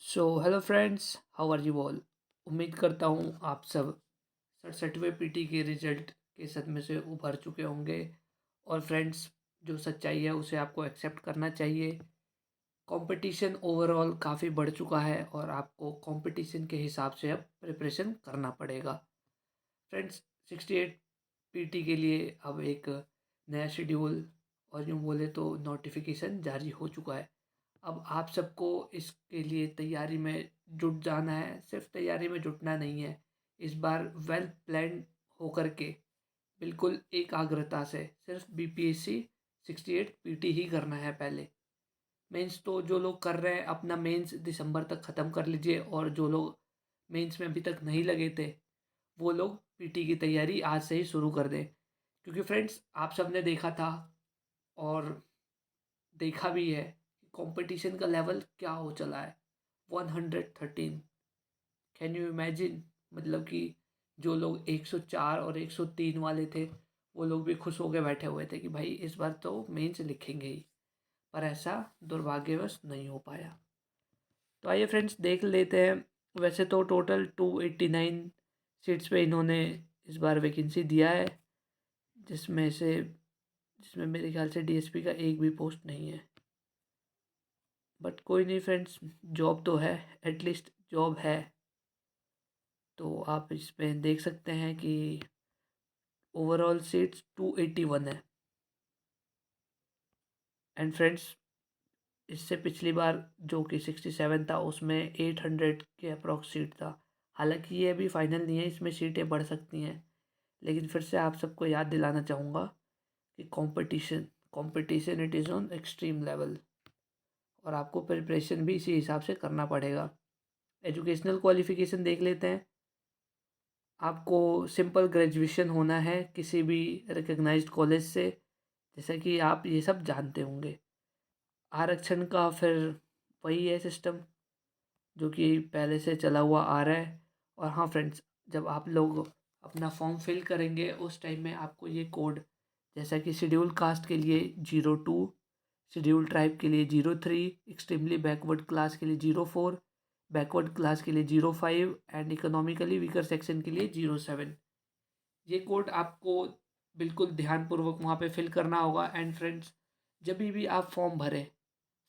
So hello friends, how are you all. उम्मीद करता हूँ आप सब 67वें पीटी के रिजल्ट के सदमे से उभर चुके होंगे। और फ्रेंड्स, जो सच्चाई है उसे आपको एक्सेप्ट करना चाहिए। कंपटीशन ओवरऑल काफ़ी बढ़ चुका है और आपको कंपटीशन के हिसाब से अब प्रिपरेशन करना पड़ेगा। फ्रेंड्स, 68 पीटी के लिए अब एक नया शेड्यूल और यूँ बोले तो नोटिफिकेशन जारी हो चुका है। अब आप सबको इसके लिए तैयारी में जुट जाना है। सिर्फ तैयारी में जुटना नहीं है, इस बार वेल प्लान्ड होकर के बिल्कुल एकाग्रता से सिर्फ बीपीएससी 68 पीटी ही करना है। पहले मेंस तो जो लोग कर रहे हैं अपना मेंस दिसंबर तक ख़त्म कर लीजिए, और जो लोग मेंस में अभी तक नहीं लगे थे वो लोग पीटी की तैयारी आज से ही शुरू कर दें। क्योंकि फ्रेंड्स, आप सबने देखा था और देखा भी है कि कंपटीशन का लेवल क्या हो चला है। 113, कैन यू इमेजिन। मतलब कि जो लोग 104 और 103 वाले थे वो लोग भी खुश होकर बैठे हुए थे कि भाई इस बार तो मेंस लिखेंगे ही। पर ऐसा दुर्भाग्यवश नहीं हो पाया। तो आइए फ्रेंड्स देख लेते हैं। वैसे तो टोटल 289 सीट्स पे इन्होंने इस बार वैकेंसी दिया है, जिसमें से जिसमें मेरे ख्याल से डीएसपी का एक भी पोस्ट नहीं है। बट कोई नहीं फ्रेंड्स, जॉब तो है, एटलीस्ट जॉब है। तो आप इसमें देख सकते हैं कि ओवरऑल सीट्स 281 है। एंड फ्रेंड्स, इससे पिछली बार जो कि 67 था उसमें 800 के अप्रॉक्स सीट था। हालांकि ये अभी फाइनल नहीं है, इसमें सीटें बढ़ सकती हैं। लेकिन फिर से आप सबको याद दिलाना चाहूँगा कि competition competition it is on extreme level, और आपको प्रिपरेशन भी इसी हिसाब से करना पड़ेगा। एजुकेशनल क्वालिफ़िकेशन देख लेते हैं। आपको सिंपल ग्रेजुएशन होना है किसी भी रिकग्नाइज्ड कॉलेज से, जैसा कि आप ये सब जानते होंगे। आरक्षण का फिर वही है सिस्टम जो कि पहले से चला हुआ आ रहा है। और हाँ फ्रेंड्स, जब आप लोग अपना फॉर्म फिल करेंगे उस टाइम में आपको ये कोड, जैसा कि शेड्यूल कास्ट के लिए 02, शेड्यूल ट्राइब के लिए 03, एक्सट्रीमली बैकवर्ड क्लास के लिए 04, बैकवर्ड क्लास के लिए 05 एंड इकोनॉमिकली वीकर सेक्शन के लिए 07, ये कोड आपको बिल्कुल ध्यानपूर्वक वहाँ पे फिल करना होगा। एंड फ्रेंड्स, जब भी आप फॉर्म भरें,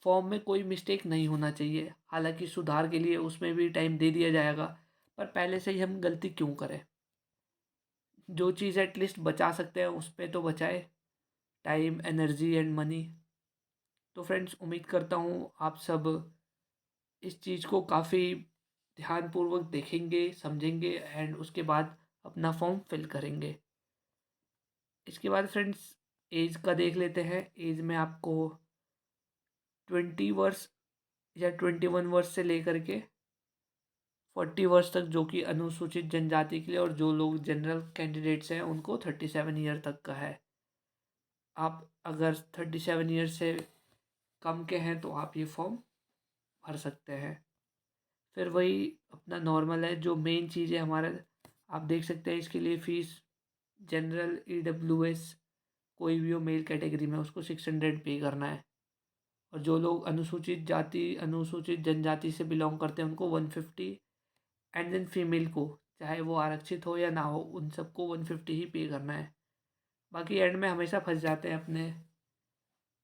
फॉर्म में कोई मिस्टेक नहीं होना चाहिए। हालांकि सुधार के लिए उसमें भी टाइम दे दिया जाएगा, पर पहले से ही हम गलती क्यों करें। जो चीज़ एटलीस्ट बचा सकते हैं उस पर तो बचाए, टाइम, एनर्जी एंड मनी। तो फ्रेंड्स, उम्मीद करता हूँ आप सब इस चीज़ को काफ़ी ध्यानपूर्वक देखेंगे, समझेंगे एंड उसके बाद अपना फॉर्म फिल करेंगे। इसके बाद फ्रेंड्स, एज का देख लेते हैं। एज में आपको 20 वर्ष या 21 वर्ष से लेकर के 40 वर्ष तक, जो कि अनुसूचित जनजाति के लिए, और जो लोग जनरल कैंडिडेट्स हैं उनको 37 ईयर तक का है। आप अगर 37 ईयर से कम के हैं तो आप ये फॉर्म भर सकते हैं। फिर वही अपना नॉर्मल है, जो मेन चीज़ है हमारा, आप देख सकते हैं इसके लिए फ़ीस। जनरल EWS कोई भी हो मेल कैटेगरी में उसको 600 पे करना है। और जो लोग अनुसूचित जाति, अनुसूचित जनजाति से बिलोंग करते हैं उनको 150। एंड देन फीमेल को, चाहे वो आरक्षित हो या ना हो, उन सबको 150 ही पे करना है। बाकी एंड में हमेशा फंस जाते हैं अपने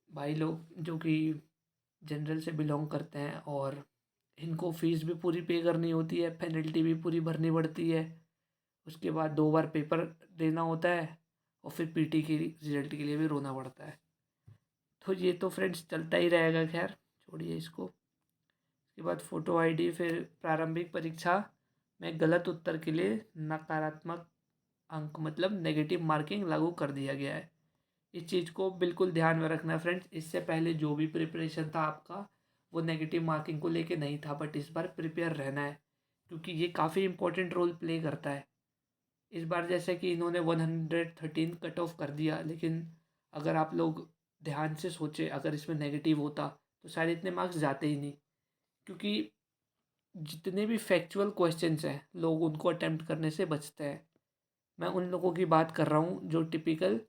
भाई लोग जो कि जनरल से बिलोंग करते हैं, और इनको फ़ीस भी पूरी पे करनी होती है, पेनल्टी भी पूरी भरनी पड़ती है। उसके बाद 2 बार पेपर देना होता है, और फिर पीटी की रिजल्ट के लिए भी रोना पड़ता है। तो ये तो फ्रेंड्स चलता ही रहेगा, खैर छोड़िए इसको। उसके बाद फ़ोटो आईडी, फिर प्रारंभिक परीक्षा में गलत उत्तर के लिए नकारात्मक अंक, मतलब नेगेटिव मार्किंग लागू कर दिया गया है। इस चीज़ को बिल्कुल ध्यान में रखना फ्रेंड्स। इससे पहले जो भी प्रिपरेशन था आपका वो नेगेटिव मार्किंग को लेके नहीं था, बट इस बार प्रिपेयर रहना है क्योंकि ये काफ़ी इंपॉर्टेंट रोल प्ले करता है। इस बार जैसे कि इन्होंने 113 कट ऑफ कर दिया, लेकिन अगर आप लोग ध्यान से सोचे, अगर इसमें नेगेटिव होता तो शायद इतने मार्क्स जाते ही नहीं। क्योंकि जितने भी फैक्चुअल क्वेश्चंस हैं लोग उनको अटेम्प्ट करने से बचते हैं। मैं उन लोगों की बात कर रहा हूँ जो टिपिकल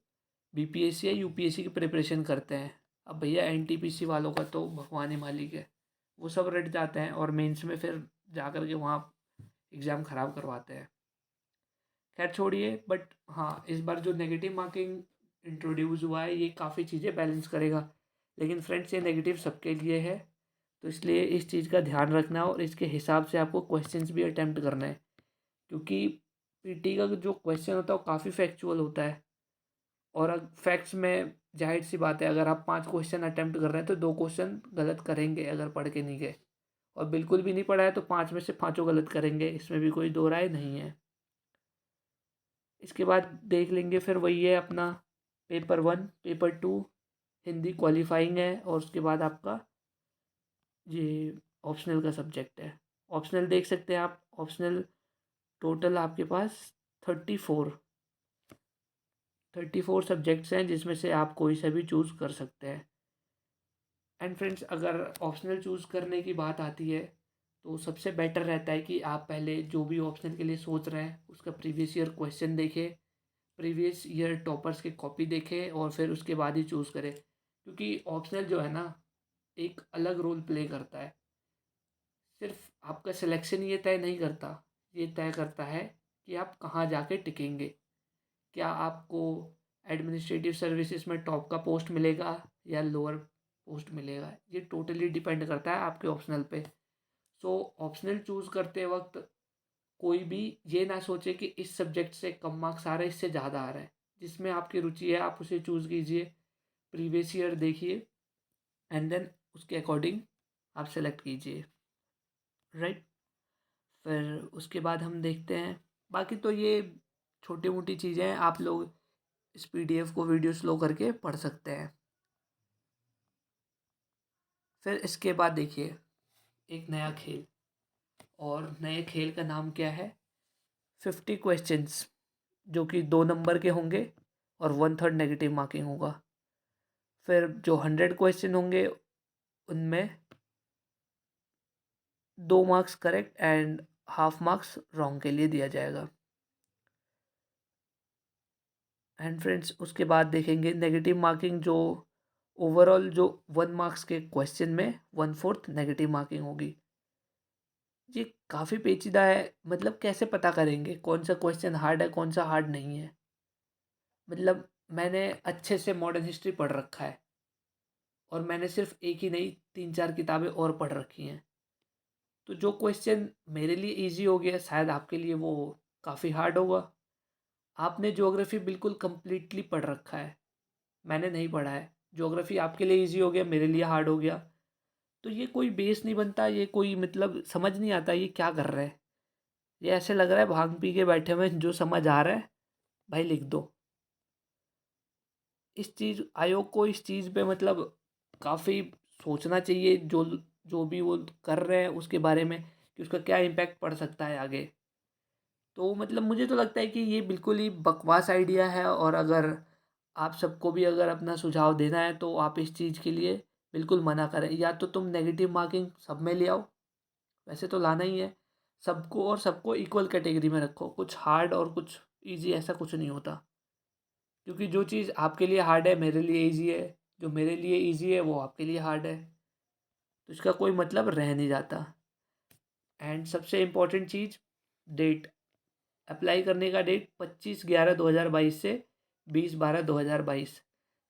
बीपीएससी या यूपीएससी की प्रिपरेशन करते हैं। अब भैया एनटीपीसी वालों का तो भगवान ही मालिक है, वो सब रट जाते हैं और मेंस में फिर जा कर के वहाँ एग्ज़ाम ख़राब करवाते हैं। खैर छोड़िए, बट हाँ, इस बार जो नेगेटिव मार्किंग इंट्रोड्यूस हुआ है ये काफ़ी चीज़ें बैलेंस करेगा। लेकिन फ्रेंड्स ये नेगेटिव सबके लिए है, तो इसलिए इस चीज़ का ध्यान रखना और इसके हिसाब से आपको क्वेश्चंस भी अटेम्प्ट करना है, क्योंकि पीटी का जो क्वेश्चन होता है वो काफ़ी फैक्चुअल होता है। और फैक्ट्स में जाहिर सी बात है, अगर आप 5 क्वेश्चन अटेम्प्ट कर रहे हैं तो 2 क्वेश्चन गलत करेंगे अगर पढ़ के नहीं गए, और बिल्कुल भी नहीं पढ़ा है तो 5 में से 5 गलत करेंगे, इसमें भी कोई दो राय नहीं है। इसके बाद देख लेंगे फिर वही है अपना पेपर 1, पेपर 2 हिंदी क्वालिफाइंग है, और उसके बाद आपका ये ऑप्शनल का सब्जेक्ट है। ऑप्शनल देख सकते हैं आप, ऑप्शनल टोटल आपके पास 34 सब्जेक्ट्स हैं, जिसमें से आप कोई सा भी चूज़ कर सकते हैं। एंड फ्रेंड्स, अगर ऑप्शनल चूज़ करने की बात आती है तो सबसे बेटर रहता है कि आप पहले जो भी ऑप्शनल के लिए सोच रहे हैं उसका प्रीवियस ईयर क्वेश्चन देखें, प्रीवियस ईयर टॉपर्स की कॉपी देखें और फिर उसके बाद ही चूज़ करें, क्योंकि ऑप्शनल जो है ना एक अलग रोल प्ले करता है। सिर्फ आपका सिलेक्शन ये तय नहीं करता, ये तय करता है कि आप कहाँ जाके टिकेंगे। क्या आपको एडमिनिस्ट्रेटिव सर्विसेज में टॉप का पोस्ट मिलेगा या लोअर पोस्ट मिलेगा, ये टोटली डिपेंड करता है आपके ऑप्शनल पे। सो ऑप्शनल चूज़ करते वक्त कोई भी ये ना सोचे कि इस सब्जेक्ट से कम मार्क्स आ रहे हैं, इससे ज़्यादा आ रहा है। जिसमें आपकी रुचि है आप उसे चूज़ कीजिए, प्रीवियस ईयर देखिए एंड देन उसके अकॉर्डिंग आप सेलेक्ट कीजिए, राइट। फिर उसके बाद हम देखते हैं, बाकी तो ये छोटी मोटी चीज़ें हैं, आप लोग इस पीडीएफ को वीडियो स्लो करके पढ़ सकते हैं। फिर इसके बाद देखिए एक नया खेल, और नए खेल का नाम क्या है, 50 क्वेश्चंस, जो कि 2 नंबर के होंगे और 1/3 नेगेटिव मार्किंग होगा। फिर जो 100 क्वेश्चन होंगे उनमें 2 marks correct and half marks wrong के लिए दिया जाएगा। एंड फ्रेंड्स, उसके बाद देखेंगे नेगेटिव मार्किंग, जो ओवरऑल जो 1 मार्क्स के क्वेश्चन में 1/4 नेगेटिव मार्किंग होगी। ये काफ़ी पेचीदा है, मतलब कैसे पता करेंगे कौन सा क्वेश्चन हार्ड है कौन सा हार्ड नहीं है। मतलब मैंने अच्छे से मॉडर्न हिस्ट्री पढ़ रखा है और मैंने सिर्फ एक ही नहीं 3-4 किताबें और पढ़ रखी हैं, तो जो क्वेश्चन मेरे लिए इजी हो गया शायद आपके लिए वो काफ़ी हार्ड होगा। आपने ज्योग्राफी बिल्कुल कंप्लीटली पढ़ रखा है, मैंने नहीं पढ़ा है, ज्योग्राफी आपके लिए इजी हो गया मेरे लिए हार्ड हो गया, तो ये कोई बेस नहीं बनता, ये कोई मतलब समझ नहीं आता ये क्या कर रहे हैं। ये ऐसे लग रहा है भांग पी के बैठे हुए हैं, जो समझ आ रहा है भाई लिख दो। इस चीज़ आयोग को इस चीज़ पे मतलब काफ़ी सोचना चाहिए, जो जो भी वो कर रहे हैं उसके बारे में, कि उसका क्या इम्पैक्ट पड़ सकता है आगे। तो मतलब मुझे तो लगता है कि ये बिल्कुल ही बकवास आइडिया है, और अगर आप सबको भी अगर अपना सुझाव देना है तो आप इस चीज़ के लिए बिल्कुल मना करें, या तो तुम नेगेटिव मार्किंग सब में ले आओ, वैसे तो लाना ही है सबको, और सबको इक्वल कैटेगरी में रखो, कुछ हार्ड और कुछ इजी ऐसा कुछ नहीं होता, क्योंकि जो चीज़ आपके लिए हार्ड है मेरे लिए इजी है, जो मेरे लिए इजी है वो आपके लिए हार्ड है, तो इसका कोई मतलब रह नहीं जाता। एंड सबसे इम्पोर्टेंट चीज़, डेट, अप्लाई करने का डेट 25/11/2022 से 20/12/2022।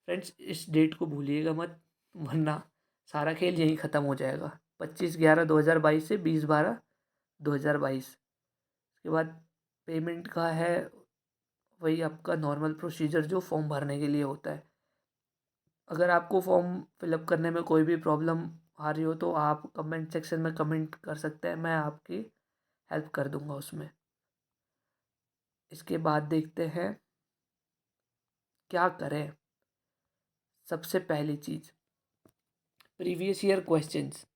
फ्रेंड्स, इस डेट को भूलिएगा मत, वरना सारा खेल यहीं ख़त्म हो जाएगा। 25/11/2022 से 20/12/2022। उसके बाद पेमेंट का है वही आपका नॉर्मल प्रोसीजर जो फॉर्म भरने के लिए होता है। अगर आपको फॉर्म फिलअप करने में कोई भी प्रॉब्लम आ रही हो तो आप कमेंट सेक्शन में कमेंट कर सकते हैं, मैं आपकी हेल्प कर दूंगा उसमें। इसके बाद देखते हैं क्या करें। सबसे पहली चीज़, प्रीवियस ईयर क्वेश्चंस।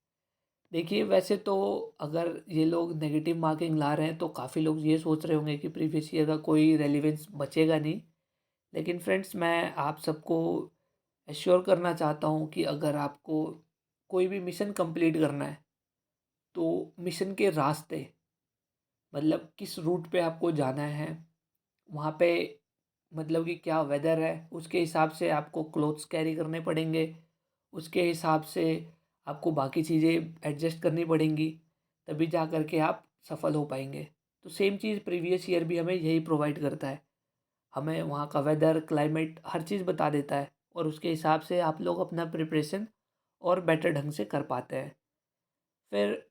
देखिए वैसे तो अगर ये लोग नेगेटिव मार्किंग ला रहे हैं तो काफ़ी लोग ये सोच रहे होंगे कि प्रीवियस ईयर का कोई रेलिवेंस बचेगा नहीं, लेकिन फ्रेंड्स मैं आप सबको एश्योर करना चाहता हूँ कि अगर आपको कोई भी मिशन कंप्लीट करना है तो मिशन के रास्ते, मतलब किस रूट पे आपको जाना है, वहाँ पे मतलब कि क्या वेदर है, उसके हिसाब से आपको क्लोथ्स कैरी करने पड़ेंगे, उसके हिसाब से आपको बाकी चीज़ें एडजस्ट करनी पड़ेंगी, तभी जा कर के आप सफल हो पाएंगे। तो सेम चीज़ प्रीवियस ईयर भी हमें यही प्रोवाइड करता है, हमें वहाँ का वेदर, क्लाइमेट, हर चीज़ बता देता है और उसके हिसाब से आप लोग अपना प्रिपरेशन और बेटर ढंग से कर पाते हैं। फिर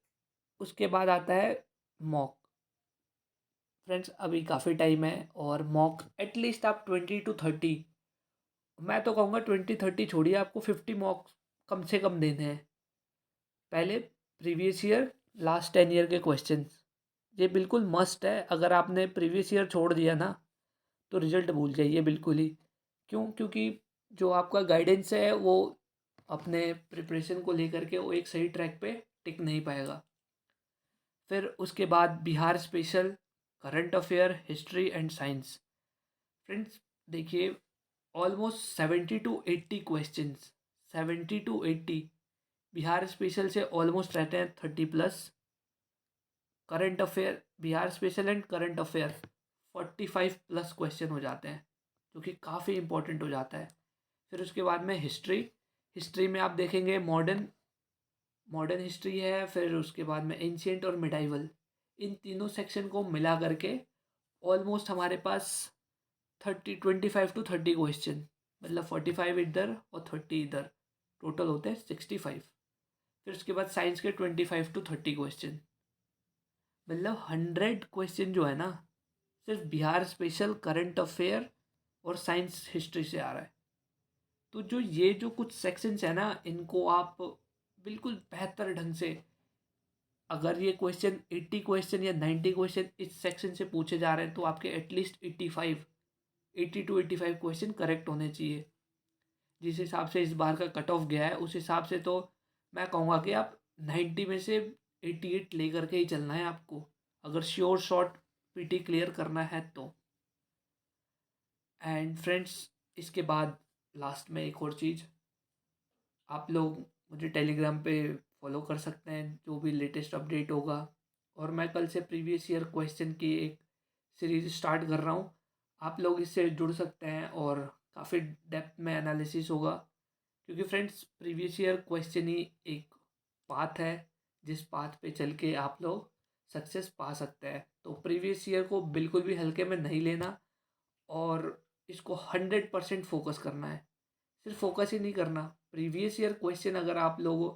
उसके बाद आता है मॉक। फ्रेंड्स अभी काफ़ी टाइम है और मॉक एटलीस्ट आप 20 to 30, मैं तो कहूँगा 20-30 छोड़िए, आपको 50 मॉक कम से कम देने हैं। पहले प्रीवियस ईयर, लास्ट 10 ईयर के क्वेश्चन, ये बिल्कुल मस्ट है। अगर आपने प्रीवियस ईयर छोड़ दिया ना तो रिजल्ट भूल जाइए बिल्कुल ही। क्यों? क्योंकि जो आपका गाइडेंस है वो अपने प्रिपरेशन को लेकर के वो एक सही ट्रैक पे टिक नहीं पाएगा। फिर उसके बाद Bihar special, current affair, history and science. Friends देखिए, almost 70 to 80 questions, 70 to 80 Bihar special से ऑलमोस्ट रहते हैं 30+। Current affair, Bihar special and current affair 45+ question हो जाते हैं, जो कि काफ़ी इंपॉर्टेंट हो जाता है। फिर उसके बाद में हिस्ट्री, हिस्ट्री में आप देखेंगे मॉडर्न, मॉडर्न हिस्ट्री है, फिर उसके बाद में एंशियंट और मिडाइवल, इन तीनों सेक्शन को मिला करके ऑलमोस्ट हमारे पास 25 to 30 क्वेश्चन, मतलब 45 इधर और 30 इधर, टोटल होते हैं 65। फिर उसके बाद साइंस के 25 to 30 क्वेश्चन, मतलब 100 क्वेश्चन जो है ना, सिर्फ बिहार स्पेशल, करंट अफेयर और साइंस हिस्ट्री से आ रहा है। तो जो ये जो कुछ सेक्शंस है ना, इनको आप बिल्कुल बेहतर ढंग से, अगर ये क्वेश्चन 80 क्वेश्चन या 90 क्वेश्चन इस सेक्शन से पूछे जा रहे हैं तो आपके एटलीस्ट 80 to 85 करेक्ट होने चाहिए। जिस हिसाब से इस बार का कट ऑफ गया है उस हिसाब से तो मैं कहूँगा कि आप 90 में से 88 लेकर के ही चलना है आपको, अगर श्योर शॉट पीटी क्लियर करना है तो। एंड फ्रेंड्स इसके बाद लास्ट में एक और चीज़, आप लोग मुझे टेलीग्राम पे फॉलो कर सकते हैं, जो भी लेटेस्ट अपडेट होगा। और मैं कल से प्रीवियस ईयर क्वेश्चन की एक सीरीज स्टार्ट कर रहा हूँ, आप लोग इससे जुड़ सकते हैं और काफ़ी डेप्थ में एनालिसिस होगा। क्योंकि फ्रेंड्स प्रीवियस ईयर क्वेश्चन ही एक पाथ है जिस पाथ पे चल के आप लोग सक्सेस पा सकते हैं। तो प्रीवियस ईयर को बिल्कुल भी हल्के में नहीं लेना और इसको 100% फोकस करना है। सिर्फ फोकस ही नहीं करना, प्रीवियस ईयर क्वेश्चन अगर आप लोगों,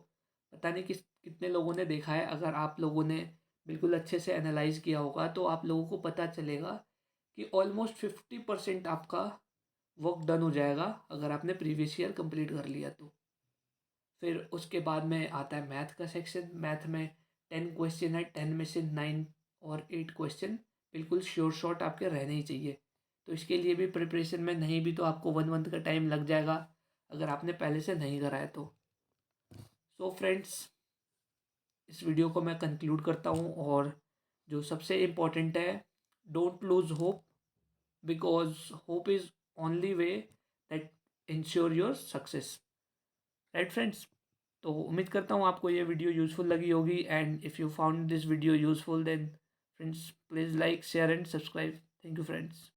पता नहीं कितने लोगों ने देखा है, अगर आप लोगों ने बिल्कुल अच्छे से एनालाइज किया होगा तो आप लोगों को पता चलेगा कि ऑलमोस्ट 50% आपका वर्क डन हो जाएगा अगर आपने प्रीवियस ईयर कंप्लीट कर लिया तो। फिर उसके बाद में आता है मैथ का सेक्शन। मैथ में 10 क्वेश्चन है, 10 में से 9 और 8 क्वेश्चन बिल्कुल श्योर शॉट आपके रहने ही चाहिए। तो इसके लिए भी प्रिपरेशन में नहीं भी तो आपको 1 मंथ का टाइम लग जाएगा अगर आपने पहले से नहीं करा है तो। सो फ्रेंड्स इस वीडियो को मैं कंक्लूड करता हूँ और जो सबसे इम्पोर्टेंट है, don't lose hope, because hope is only way that ensure your success. Right friends, तो उम्मीद करता हूँ आपको ये वीडियो यूज़फुल लगी होगी। And if you found this video useful then friends please like, share and subscribe. Thank you friends.